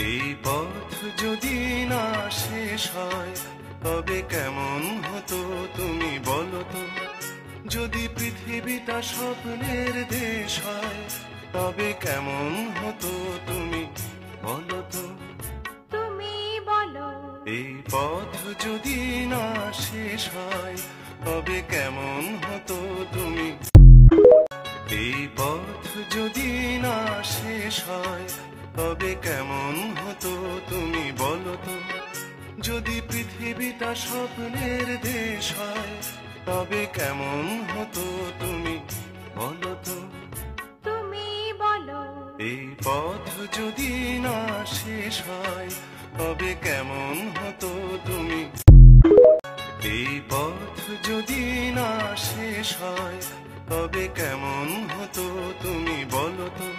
এই পথ যদি না শেষ হয় তবে কেমন হতো তুমি বলো তো। যদি পৃথিবীটা স্বপ্নের দেশ হয় তবে কেমন হতো তুমি বলো তো। তুমি বলো এই পথ যদি না শেষ হয় তবে কেমন হতো তুমি। এই পথ যদি না শেষ হয় তবে কেমন হতো তুমি বলো তো। যদি পৃথিবীটা স্বপ্নের দেশ হয় তবে কেমন হতো তুমি বলো তো। তুমি বলো এই পথ যদি না শেষ হয় তবে কেমন হতো তুমি। এই পথ যদি না শেষ হয় তবে কেমন হতো তুমি বলো তো।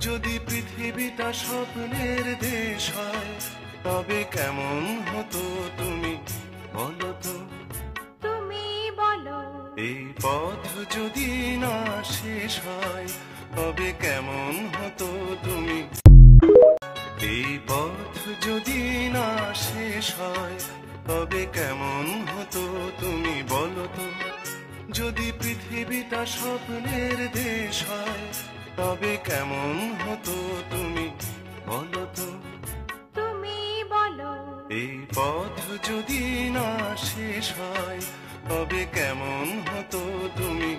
যদি পৃথিবীটা স্বপ্নের দেশ হয় তবে কেমন হতো তুমি বলো তো। তুমি বলো এই পথ যদি না শেষ হয় তবে কেমন হতো তুমি। এই পথ যদি না শেষ হয় তবে কেমন হতো তুমি বলো তো। যদি পৃথিবীটা স্বপ্নের দেশ হয় তবে কেমন হতো তুমি বলো তো। তুমি বলো এই পথ যদি না শেষ হয় তবে কেমন হতো তুমি।